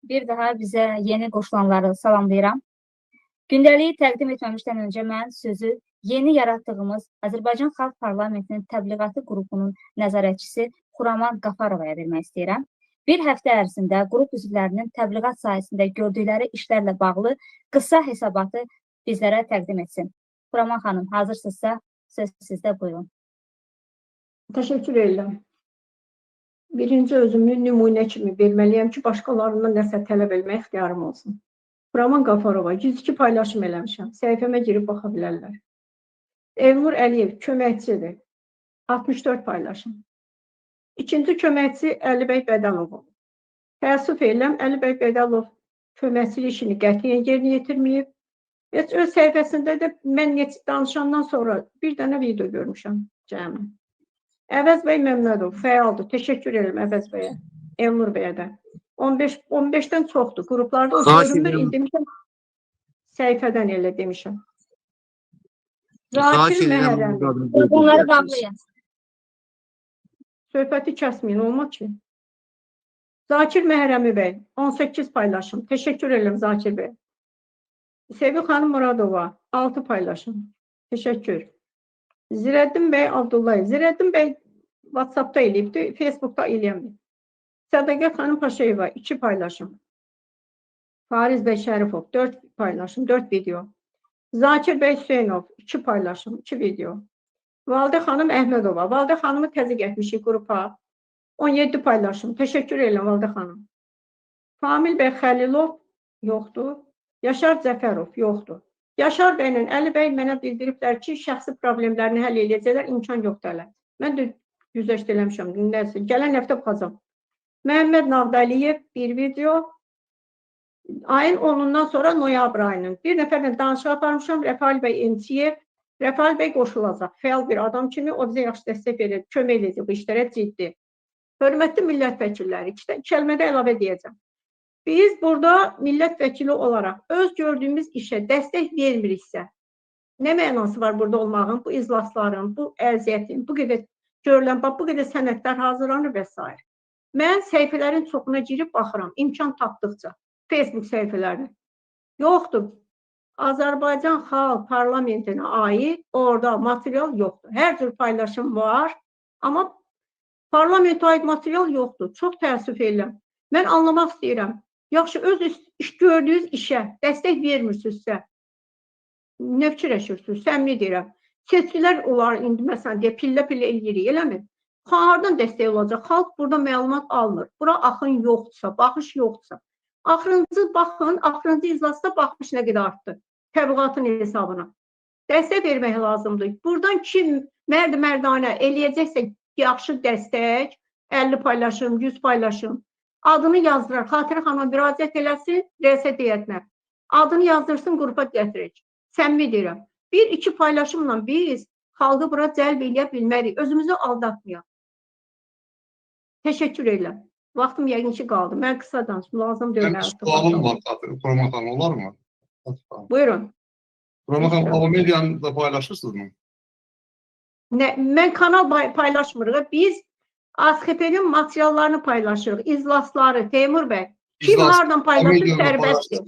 Bir daha bizə yeni qoşulanları salamlayıram. Gündəliyi təqdim etməmişdən öncə mən sözü yeni yaratdığımız Azərbaycan Xalq Parlamentinin təbliğatı qrupunun nəzarətçisi Xuraman Qafarovaya vermək istəyirəm. Bir həftə ərzində qrup üzvlərinin təbliğat sahəsində gördükləri işlərlə bağlı qısa hesabatı bizlərə təqdim etsin. Xuraman xanım, hazırsınızsa söz sizdə, buyurun. Təşəkkür edirəm. Birinci özümü nümunə kimi verməliyəm ki, başqalarından nəsə tələb etmək ixtiyarım olsun. Xuraman Qafarova 102 paylaşım eləmişəm. Səhifəmə girib baxa bilərlər. Elnur Əliyev köməkçidir. 64 paylaşım. İkinci köməkçi Əlibəy Bədəlov. Təəssüf edirəm, Əlibəy Bədəlov köməkçilik işini qətiyyən yerinə yetirməyib. Öz səhifəsində də mən danışandan sonra bir dənə video görmüşəm cəmi. Əvəz bəy Məmmədov fəaldır. Təşəkkür edirəm Əvəz bəyə, Elnur bəyə də. 15-dən çoxdur. Qruplarda o görünmür, demişəm, səhifədən elə demişəm. Zakir Məhərrəmi. Bunları bağlayın. Söhbəti kəsməyin, olmaq ki. Zakir Məhərrəmi bəy, 18 paylaşım. Təşəkkür edirəm Zakir bəy. Sevgi xanım Muradova, 6 paylaşım. Təşəkkür. Zirəddin bəy Abdullayev. Zirəddin bəy WhatsAppda eləyibdi, Facebookda eləyəmdir. Sədaqət xanım Paşayeva, 2 paylaşım. Fariz bəy Şərifov, 4 paylaşım, 4 video. Zakir bəy Hüseynov, 2 paylaşım, 2 video. Validə xanım Əhmədova. Validə xanımı təzyiq etmişik qrupa. 17 paylaşım. Təşəkkür edirəm Validə xanım. Famil bəy Xəlilov, yoxdur. Yaşar Cəfərov, yoxdur. Yaşar bəylə Əli bəy mənə bildiriblər ki, şəxsi problemlərini həll eləyəcəklər, imkan yoxdur hələ. Mən də yüzləşdə eləmişəm, gələn həftə baxacam. Məhəmməd Nağdəliyev, bir video. Ayın 10-undan sonra noyabr ayının. Bir nəfərlə danışıq aparmışam, Rəfal bəy Emsiyev. Rəfal bəy qoşulacaq. Fəal bir adam kimi, o bizə yaxşı dəstək verir, kömək edəcək bu işlərə ciddi. Hörmətli millət vəkilləri, 2 kəlmədə əlavə deyəcəm. Biz burada millət vəkili olaraq öz gördüyümüz işə dəstək vermiriksə, nə mənası var burada olmağın, bu iclasların, bu əziyyətin, bu qədər görülən, bu qədər sənədlər hazırlanır və s. Mən səhifələrin çoxuna girib baxıram, imkan tapdıqca, Facebook səhifələrini. Yoxdur, Azərbaycan Xalq Parlamentinə aid orada material yoxdur. Hər cür paylaşım var, amma parlamentə aid material yoxdur. Çox təəssüf edirəm. Mən anlamaq istəyirəm. Yaxşı, öz iş gördüyünüz işə dəstək vermirsinizsə, nə fikirləşirsiniz? Səmimi deyirəm. Seçkilər olar, indi məsələn, deyə pillə-pillə eləyirik, eləmi? Hardan dəstək olacaq? Xalq burada məlumat almır. Bura axın yoxdursa, baxış yoxdursa. Axırıncı baxın, axırıncı iclasda baxış nə qədər artdı? Təbliğatın hesabına. Dəstək vermək lazımdır. Buradan kim mərd-mərdanə eləyəcəksə yaxşı dəstək, 50 paylaşım, 100 paylaşım, adını yazdırar, Xatirə xanıma müraciət eləsin, rəsət heyətinə. Adını yazdırsın, qrupa gətirik. Səmimi deyirəm. 1-2 paylaşımla biz xalqı bura cəlb eləyə bilmərik, özümüzü aldatmayaq. Təşəkkür edirəm. Vaxtım yəqin ki qaldı. Mən qısa danışım, lazım deyil. Sualım var, Xuraman xanım, olar mı? Buyurun. Xuraman xanım, Ava Medianı da paylaşırsınız mı? Mən kanal paylaşmırıq. Biz ASXP-nin materiallarını paylaşırıq, iclasları, Teymur bəy. Kim hardan paylaşır, sərbəstdir.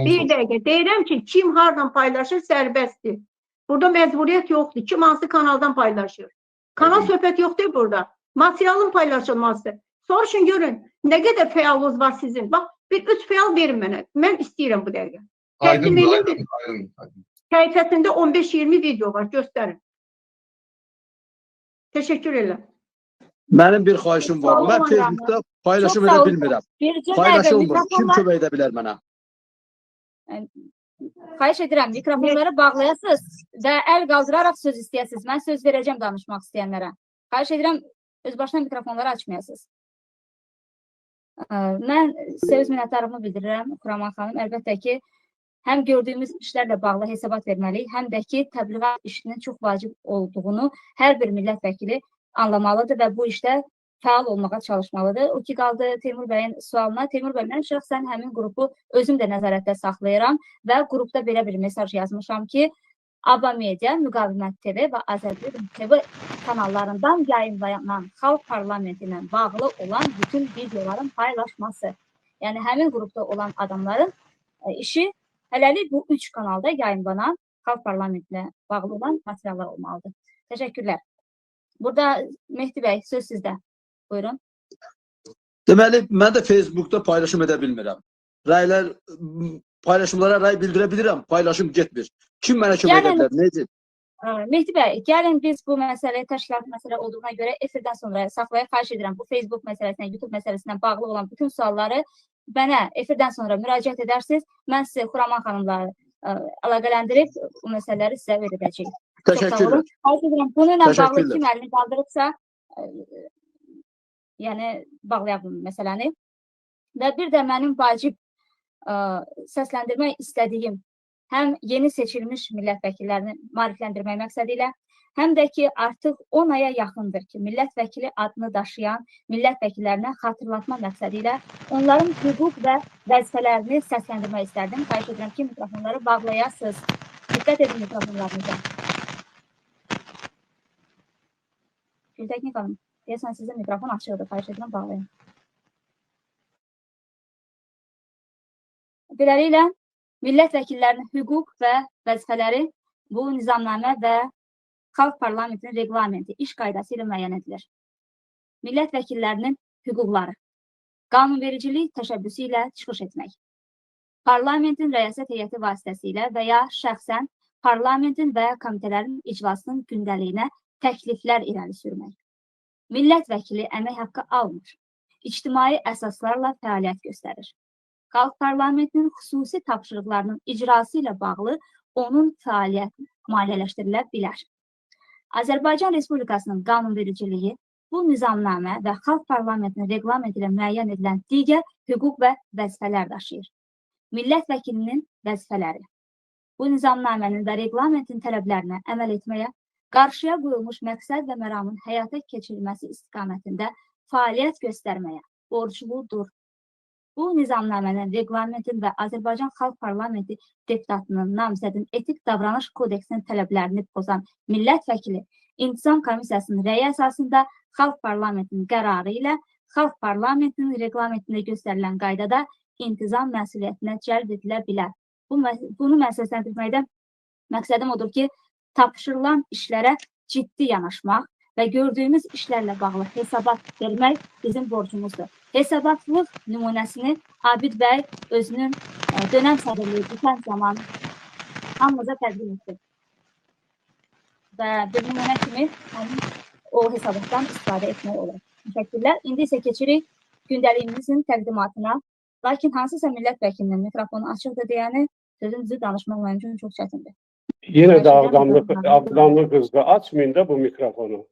Bir dəqiqə, deyirəm ki, kim hardan paylaşır, sərbəstdir. Burada məcburiyyət yoxdur, kim hansı kanaldan paylaşır. Kanal söhbət yoxdur burada. Materialın paylaşılması. Soruşun, görün, nə qədər fəalınız var sizin. Bax, bir 3 fəal verin mənə. Mən istəyirəm bu dəqiqə. Aydın. Səhifəsində 15-20 video var, göstərin. Təşəkkür edirəm. Mənim bir xahişim var. Mən Facebookda paylaşım edə bilmirəm. Paylaşılmır. Kim kömək edə bilər mənə? Xahiş edirəm, mikrofonları bağlayasınız və əl qaldıraraq söz istəyəsiniz. Mən söz verəcəm danışmaq istəyənlərə. Xahiş edirəm, öz başına mikrofonları açmayasınız. Mən söz minnətdarlığımı bildirirəm, Xuraman xanım. Əlbəttə ki, həm gördüyümüz işlərlə bağlı hesabat verməliyik, həm də ki, təbliğat işinin çox vacib olduğunu hər bir millət vəkili anlamalıdır və bu işdə fəal olmağa çalışmalıdır. O ki, qaldı Teymur bəyin sualına. Teymur bəy, mən şəxsən həmin qrupu özüm də nəzarətdə saxlayıram və qrupda belə bir mesaj yazmışam ki, ABA Media, Müqavimət TV və Azərbaycan TV kanallarından yayınlanan Xalq Parlamenti ilə bağlı olan bütün videoların paylaşması. Yəni həmin qrupda olan adamların işi hələlik bu 3 kanalda yayınlanan Xalq Parlamentinə bağlı olan materiallar olmalıdır. Təşəkkürlər. Burada Mehdi bəy, söz sizdə. Buyurun. Deməli, mən də Facebookda paylaşım edə bilmirəm. Paylaşımlara rəy bildirə bilirəm, paylaşım getmir. Kim mənə kömək edə bilər, necə? Mehdi bəy, gəlin biz bu məsələyə təşkilat məsələ olduğuna görə efirdən sonra saxlayaq, xahiş edirəm. Bu Facebook məsələsinə, YouTube məsələsinə bağlı olan bütün sualları mənə efirdən sonra müraciət edərsiniz. Mən sizə Xuraman xanımla əlaqələndirib bu məsələləri sizə verəcəyik. Təşəkkürlər. Xahiş edirəm, bununla bağlı kim əlini qaldırıbsa, yəni bağlayaq bu məsələni. Və bir də mənim vacib səsləndirmək istədiyim həm yeni seçilmiş millət vəkillərini maarifləndirmək məqsədi ilə, həm də ki, artıq 10 aya yaxındır ki, millət vəkili adını daşıyan millət vəkillərinə xatırlatma məqsədi ilə onların hüquq və vəzifələrini səsləndirmək istərdim. Xahiş edirəm ki, mikrofonları bağlayasınız. Diqqət edin mikrofonlarınıza. Gültəkin xanım, deyəsən sizin mikrofon açıqdır. Xahiş edirəm, bağlayın. Beləliklə, millət vəkillərinin hüquq və vəzifələri bu nizamnamə və Xalq Parlamentinin reglamenti, iş qaydası ilə müəyyən edilir. Millət vəkillərinin hüquqları, qanunvericilik təşəbbüsü ilə çıxış etmək, parlamentin rəyasət heyəti vasitəsilə və ya şəxsən parlamentin və ya komitələrin iclasının gündəliyinə təkliflər irəli sürmək. Millət vəkili əmək haqqı almır, ictimai əsaslarla fəaliyyət göstərir. Xalq Parlamentinin xüsusi tapşırıqlarının icrası ilə bağlı onun fəaliyyəti maliyyələşdirilə bilər. Azərbaycan Respublikasının qanunvericiliyi bu nizamnamə və Xalq Parlamentinin reglamenti ilə müəyyən edilən digər hüquq və vəzifələr daşıyır. Millət vəkilinin vəzifələri bu nizamnamənin və reglamentin tələblərinə əməl etməyə, qarşıya qoyulmuş məqsəd və məramın həyata keçirilməsi istiqamətində fəaliyyət göstərməyə borcludur. Bu nizamnamənin, reglamentin və Azərbaycan Xalq Parlamenti deputatının namizədin etik davranış kodeksinin tələblərini pozan millət vəkili İntizam Komissiyasının rəyi əsasında Xalq Parlamentinin qərarı ilə Xalq Parlamentinin reglamentində göstərilən qaydada intizam məsuliyyətinə cəlb edilə bilər. Bunu mən səsləndirməkdə məqsədim odur ki, tapşırılan işlərə ciddi yanaşmaq və gördüyümüz işlərlə bağlı hesabat vermək bizim borcumuzdur. Hesabatlıq nümunəsini Abid bəy özünün dönəm sədrliyi bitən zaman hamımıza təqdim etdi. Və bir nümunə kimi o hesabatdan istifadə etmək olur. Təşəkkürlər. İndi isə keçirik gündəliyimizin təqdimatına. Lakin hansısa millət vəkilinin mikrofonu açıqdır deyəni sözünüzü danışmaq mənim üçün çox çətindir. Yenə də Ağdamlı qızda açmayın da bu mikrofonu.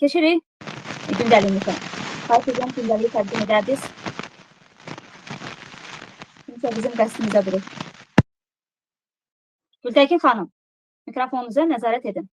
Keçirik gündəliyimizə. Xahiş edirəm gündəliyi təqdim edərdiniz. Kimsə bizim qəsdimizə durur. Gültəkin xanım, mikrofonunuza nəzarət edin.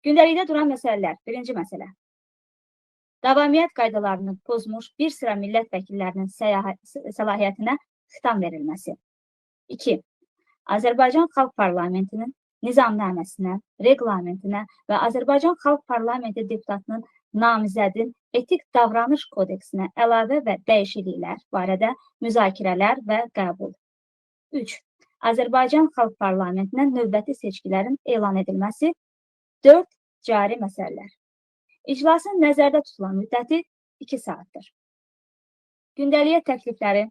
Gündəlikdə duran məsələlər. Birinci məsələ. Davamiyyət qaydalarını pozmuş bir sıra millət vəkillərinin səlahiyyətinə xitam verilməsi. 2. Azərbaycan Xalq Parlamentinin nizamnaməsinə, reglamentinə və Azərbaycan Xalq Parlamenti deputatının namizədin etik davranış kodeksinə əlavə və dəyişikliklər barədə müzakirələr və qəbul. 3. Azərbaycan Xalq Parlamentinə növbəti seçkilərin elan edilməsi. 4. Cari məsələlər. İclasın nəzərdə tutulan müddəti 2 saatdır. Gündəliyə təklifləri,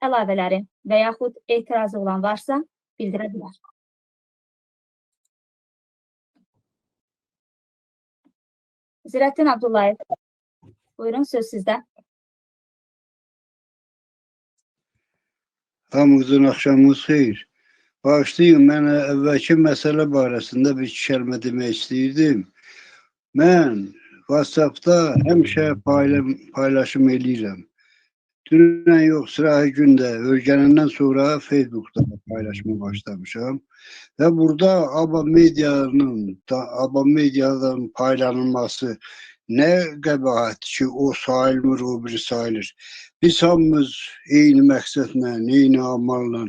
əlavələri və yaxud etirazı olan varsa bildirə bilər. Zirəddin Abdullayev, buyurun, söz sizdə. Hamınızın axşamınız xeyir. Bağışlayın, mən əvvəlki məsələ barəsində bir iki kəlmə demək istəyirdim. Mən WhatsApp-da həmişə paylaşım eləyirəm. Dünən yox, sırahı gündə, öyrənəndən sonra Facebook'da paylaşmaya başlamışam. Və burada ABA medianın paylanılması nə qəbahətdir ki, o sayılmır, o biri sayılır. Biz hamımız eyni məqsədlə, eyni amalla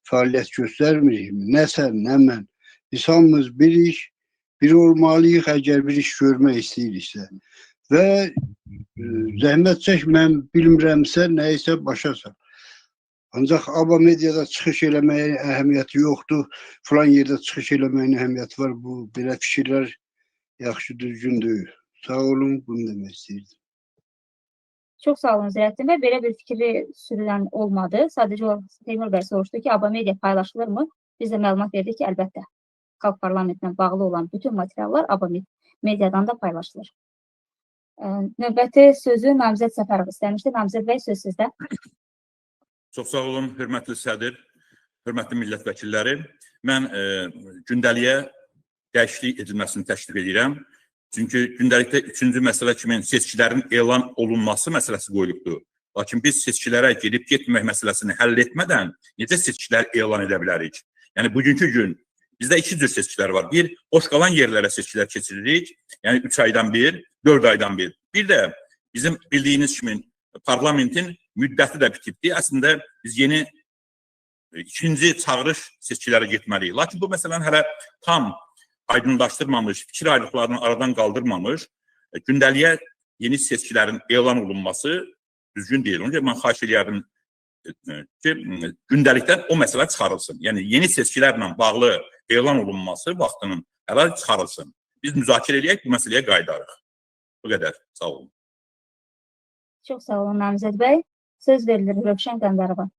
fəaliyyət göstərmirik mi? Nə sən, nə mən. Biz hamımız birik, biri olmalıyıq əgər bir iş görmək istəyiriksə. Və zəhmət çək, mən bilmirəmsə, nəyisə başa sal. Ancaq ABA mediada çıxış eləməyin əhəmiyyəti yoxdur. Falan yerdə çıxış eləməyin əhəmiyyəti var. Bu belə fikirlər yaxşı, düzgün deyil. Sağ olun, bunu demək istəyirdim. Çox sağ olun Zirəddin bəy. Belə bir fikri sürülən olmadı. Sadəcə olaraq Teymur bəy soruşdu ki, ABA media paylaşılır mı? Biz də məlumat verdik ki, əlbəttə. Xalq parlamentinə bağlı olan bütün materiallar ABA mediadan da paylaşılır. Növbəti sözü Namizəd Səfərov istəmişdi. Namizəd bəy, söz sizdə. Çox sağ olun, hörmətli sədr, hörmətli millət vəkilləri. Mən gündəliyə dəyişiklik edilməsini təklif edirəm. Çünki gündəlikdə üçüncü məsələ kimi seçkilərin elan olunması məsələsi qoyulubdur. Lakin biz seçkilərə gedib getmək məsələsini həll etmədən necə seçkilər elan edə bilərik? Yəni, bugünkü gün bizdə iki cür seçkilər var. Bir, boş qalan yerlərə seçkilər keçiririk. Yəni, 3 aydan bir, 4 aydan bir. Bir də bizim bildiyiniz kimi parlamentin müddəti də bitibdir. Əslində, biz yeni ikinci çağırış seçkilərə getməliyik. Lakin bu məsələni hələ tam aydınlaşdırmamış, fikir ayrılıqlarını aradan qaldırmamış, gündəliyə yeni seçkilərin elan olunması düzgün deyil. Onun üçün mən xahiş edərdim ki, gündəlikdən o məsələ çıxarılsın. Yəni, yeni seçkilərlə bağlı elan olunması vaxtının hələ çıxarılsın. Biz müzakirə edək, bu məsələyə qayıdarıq. Bu qədər. Sağ olun. Çox sağ olun Namizəd bəy. Söz verilir Rövşən Qəndərova.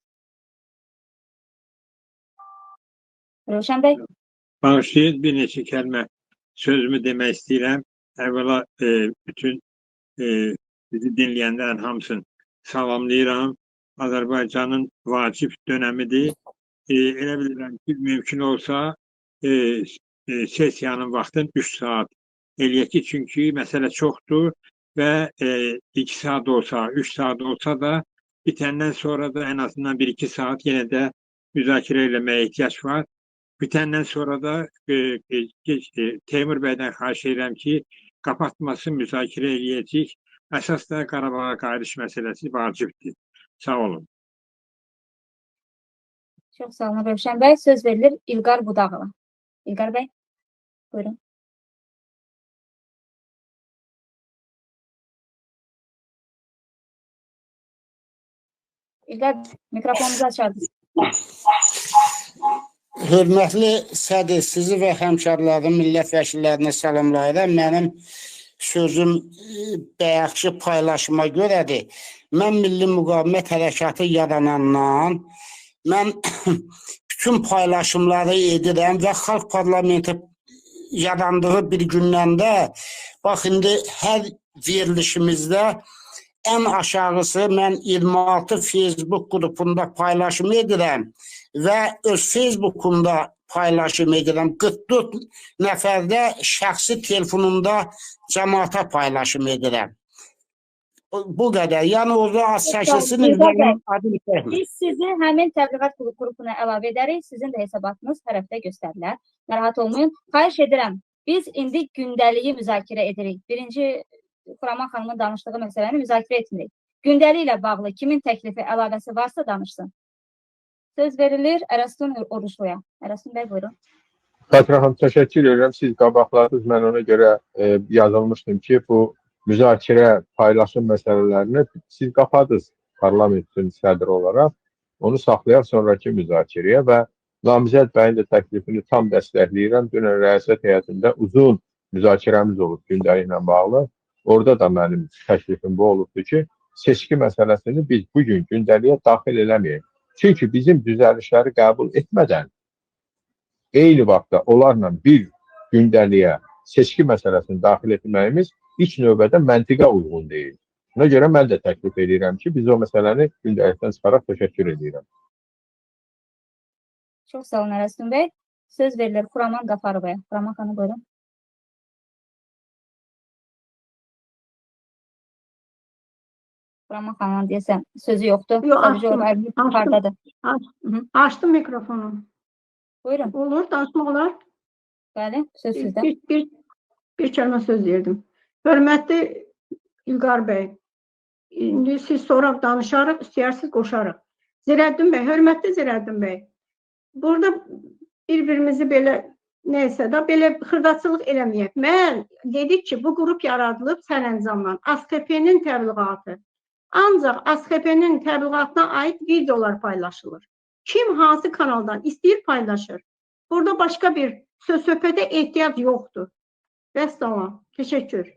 Rövşən bəy. Bağışlayın, bir neçə kəlmə sözümü demək istəyirəm. Əvvəla bütün bizi dinləyənlərin hamısını salamlayıram. Azərbaycanın vacib dönəmidir. Elə bilirəm ki, mümkün olsa sesiyanın vaxtını 3 saat eləyək ki, çünki məsələ çoxdur və 2 saat olsa, 3 saat olsa da bitəndən sonra da ən azından 1-2 saat yenə də müzakirə eləməyə ehtiyac var. Bitəndən sonra da Teymur bəydən xahiş edirəm ki, kapatması müzakirə eləyəcək. Əsas da Qarabağa qayıdış məsələsi vacibdir. Sağ olun. Çox sağ olun Rövşən bəy. Söz verilir İlqar Budağova. İlqar bəy, buyurun. İlqar, mikrofonunuzu açardınız. Hörmətli sədr, sizi və həmkarların millət vəkillərini salamlayıram. Mənim sözüm bayaqki paylaşıma görədir. Mən Milli Müqavimət Hərəkatı yaranandan mən bütün paylaşımları edirəm və Xalq Parlamenti yarandığı bir gündən də bax, indi hər verilişimizdə ən aşağısı mən 26 Facebook qrupunda paylaşım edirəm və öz Facebookumda paylaşım edirəm. 44 nəfərdə şəxsi telefonumda cəmaata paylaşım edirəm. Bu qədər. Yəni orada az çəkilsin. Biz sizi həmin təbliğat qrupuna əlavə edərik. Sizin də hesabatınız tərəfdə göstərilər. Narahat olmayın. Xahiş edirəm. Biz indi gündəliyi müzakirə edirik. Birinci Xuraman xanımın danışdığı məsələni müzakirə etmirik. Gündəlik ilə bağlı kimin təklifi, əlavəsi varsa danışsın. Söz verilir Ərəstun Oruçluya. Ərəstun bəy, buyurun. Xatirə xanım, təşəkkür edirəm. Siz qabaqladınız. Mən ona görə yazılmışdım ki, bu müzakirə, paylaşım məsələlərini siz qapadınız parlamentin sədri olaraq. Onu saxlayaq sonraki müzakirəyə və Namizəd bəyin də təklifini tam dəstəkləyirəm. Dünən rəisət heyətində uzun müzakirəmiz olub gündəliklə bağlı. Orada da mənim təklifim bu olubdur ki, seçki məsələsini biz bugün gündəliyə daxil eləməyək. Çünki bizim düzəlişləri qəbul etmədən eyni vaxtda onlarla bir gündəliyə seçki məsələsini daxil etməyimiz ilk növbədə məntiqə uyğun deyil. Buna görə mən də təklif edirəm ki, biz o məsələni gündəlikdən çıxaraq təşəkkür edirəm. Çox sağ olun Ərəstun bəy. Söz verilir Xuraman Qafarovaya. Xuraman xanım, buyurun. Xuraman xanım deyəsən sözü yoxdur. Açdım mikrofonu. Buyurun. Olur, danışmaq olar. Bəli, söz sizdə. Bir kəlmə söz verdim. Hörmətli İlqar bəy, indi siz soraq danışarıq, istəyirsiniz qoşarıq. Zirəddin bəy, hörmətli Zirəddin bəy, burada bir-birimizi belə Neyse də belə xırdaçılıq eləməyək. Mən dedik ki, bu qrup yaradılıb sərəncamla. ASXP-nin təbliğatı. Ancaq ASXP-nin təbliğatına aid videolar paylaşılır. Kim hansı kanaldan istəyir paylaşır. Burada başqa bir söz-söhbətə ehtiyac yoxdur. Vəssalam. Təşəkkür.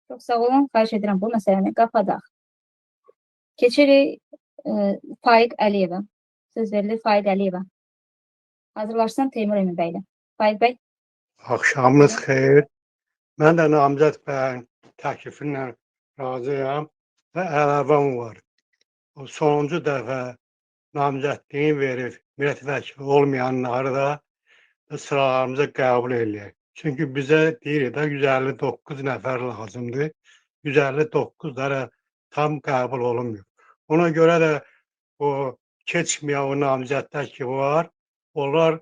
Çox sağ olun. Xahiş edirəm bu məsələni qapadaq. Keçirik Faiq Əliyevə. Söz verilir Faiq Əliyevə. Hazırlaşsın Teymur Emin bəylə. Faiq bəy. Axşamınız xeyir. Mən də namizəd bəyin təklifindən razıyam və əlavəm var. O sonuncu dəfə namizədliyi verib, millət vəkili olmayanları da sıralarımıza qəbul edək. Çünki bizə deyirik də 159 nəfər lazımdır. 159 da tam qəbul olunmuyor. Ona görə də o keçməyən o namizədlər ki var, onlar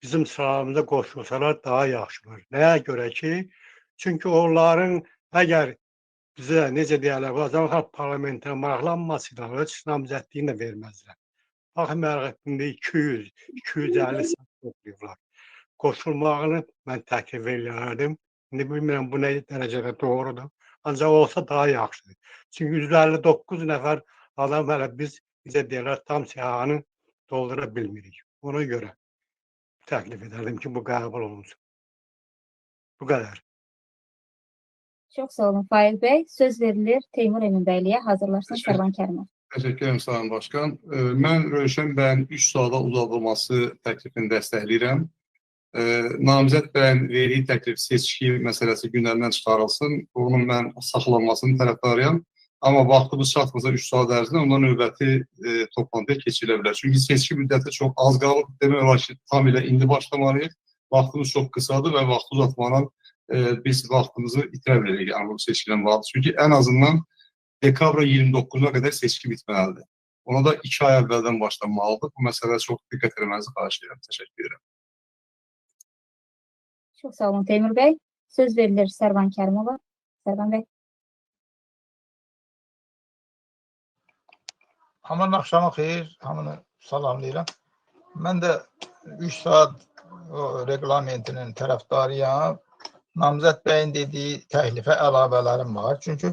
bizim sıralarımıza qoşulsalar daha yaxşı olur. Nəyə görə ki? Çünki onların əgər bizə necə deyərlər, Azərbaycan parlamentə maraqlanmasıyla heç namizədliyini də verməzlər. Baxmayaraq indi 200, 250 saat toplayıblar. Qoşulmağını mən təklif edirdim. İndi bilmirəm bu nə dərəcədə doğrudur. Ancaq olsa daha yaxşıdır. Çünki 159 nəfər adam hələ biz bizə deyirlər tam siyahını doldura bilmirik. Ona görə təklif edərdim ki, bu qəbul olunsun. Bu qədər. Çox sağ olun Faiq bəy. Söz verilir Teymur Emin bəyliyə. Hazırlaşsın Sərvan Kərimov. Təşəkkür edirəm Sayın Başkan. Mən Rövşən bəyin 3 saata uzadılması təklifini dəstəkləyirəm. Namizəd bəyin verdiyi təklif seçki məsələsi gündəmdən çıxarılsın. Bunun mən saxlanmasını tərəfdarıyam. Amma vaxtımız çatmasa 3 saat ərzində ondan növbəti toplantıya keçirilə bilər. Çünki seçki müddəti çox az qalıb. Demək olar ki, tam ilə indi başlamalıyıq. Vaxtımız çox qısadır və vaxtı uzatmadan biz vaxtımızı itirə bilirik. Yəni bu seçkilə bağlı. Çünki ən azından dekabrın 29-una qədər seçki bitməlidir. Ona da 2 ay əvvəldən başlanmalıdır. Bu məsələyə çox diqqət etmənizi xahiş edirəm. Təşəkkür edirəm. Çox sağ olun Teymur bəy. Söz verilir Sərvan Kərimova. Sərvan bəy. Hamının axşamı xeyir, hamını salamlayıram. Mən də 3 saat reglamentinin tərəfdarıyam. Namizəd bəyin dediyi təklifə əlavələrim var. Çünki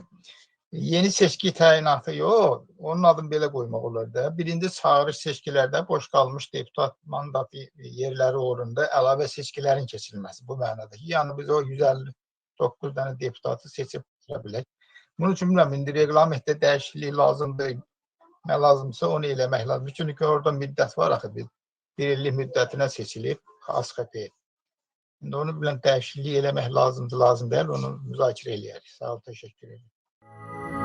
yeni seçki təyinatı yox, onun adını belə qoymaq olar da. Birinci çağırış seçkilərdə boş qalmış deputat mandatı yerləri uğrunda əlavə seçkilərin keçirilməsi bu mənada. Yəni biz o 159 dənə deputatı seçib bilək. Bunun üçün bilmirəm, indi reglamentdə dəyişiklik lazımdır. Nə lazımsa onu eləmək lazım. Çünki orada müddət var axı, bir illik müddətinə seçilib ASXP. İndi onu bilən dəyişiklik eləmək lazımdır, lazım deyil, onu müzakirə eləyərik. Sağ ol, təşəkkür ederim.